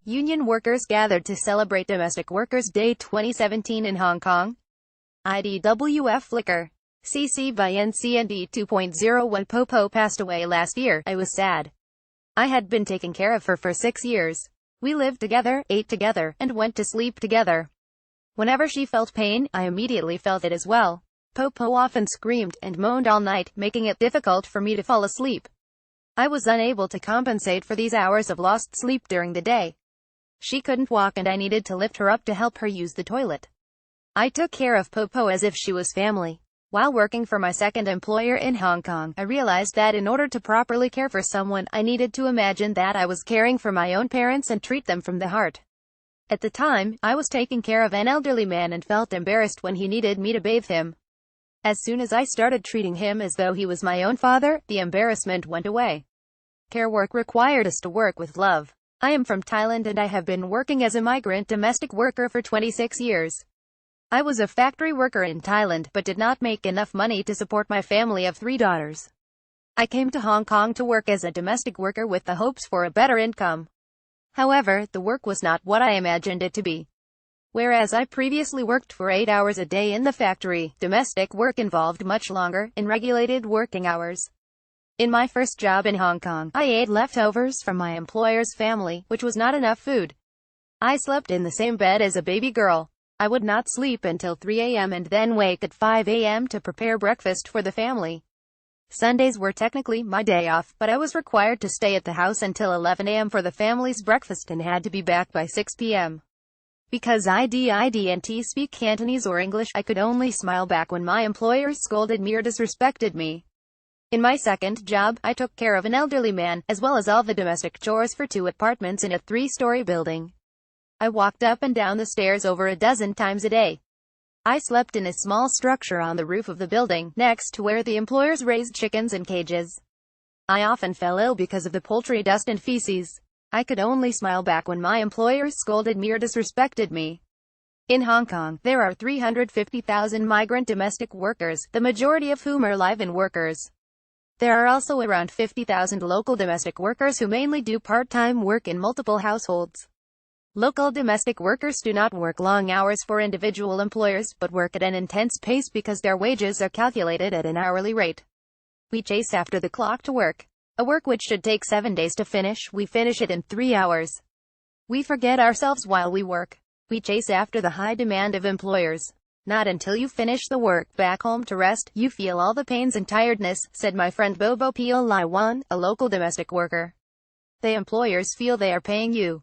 Union workers gathered to celebrate Domestic Workers' Day 2017 in Hong Kong. IDWF Flickr. CC by NCND 2.0. When Popo passed away last year, I was sad. I had been taking care of her for 6 years. We lived together, ate together, and went to sleep together. Whenever she felt pain, I immediately felt it as well. Popo often screamed and moaned all night, making it difficult for me to fall asleep. I was unable to compensate for these hours of lost sleep during the day. She couldn't walk and I needed to lift her up to help her use the toilet. I took care of Popo as if she was family. While working for my second employer in Hong Kong, I realized that in order to properly care for someone, I needed to imagine that I was caring for my own parents and treat them from the heart. At the time, I was taking care of an elderly man and felt embarrassed when he needed me to bathe him. As soon as I started treating him as though he was my own father, the embarrassment went away. Care work required us to work with love. I am from Thailand and I have been working as a migrant domestic worker for 26 years. I was a factory worker in Thailand, but did not make enough money to support my family of 3 daughters. I came to Hong Kong to work as a domestic worker with the hopes for a better income. However, the work was not what I imagined it to be. Whereas I previously worked for 8 hours a day in the factory, domestic work involved much longer, unregulated working hours. In my first job in Hong Kong, I ate leftovers from my employer's family, which was not enough food. I slept in the same bed as a baby girl. I would not sleep until 3 a.m. and then wake at 5 a.m. to prepare breakfast for the family. Sundays were technically my day off, but I was required to stay at the house until 11 a.m. for the family's breakfast and had to be back by 6 p.m. Because I didn't speak Cantonese or English, I could only smile back when my employers scolded me or disrespected me. In my second job, I took care of an elderly man, as well as all the domestic chores for 2 apartments in a 3-story building. I walked up and down the stairs over a dozen times a day. I slept in a small structure on the roof of the building, next to where the employers raised chickens in cages. I often fell ill because of the poultry dust and feces. I could only smile back when my employers scolded me or disrespected me. In Hong Kong, there are 350,000 migrant domestic workers, the majority of whom are live-in workers. There are also around 50,000 local domestic workers who mainly do part-time work in multiple households. Local domestic workers do not work long hours for individual employers, but work at an intense pace because their wages are calculated at an hourly rate. We chase after the clock to work. A work which should take 7 days to finish, we finish it in 3 hours. We forget ourselves while we work. We chase after the high demand of employers. Not until you finish the work back home to rest, you feel all the pains and tiredness, said my friend Bobo Pio Lai Wan, a local domestic worker. The employers feel they are paying you.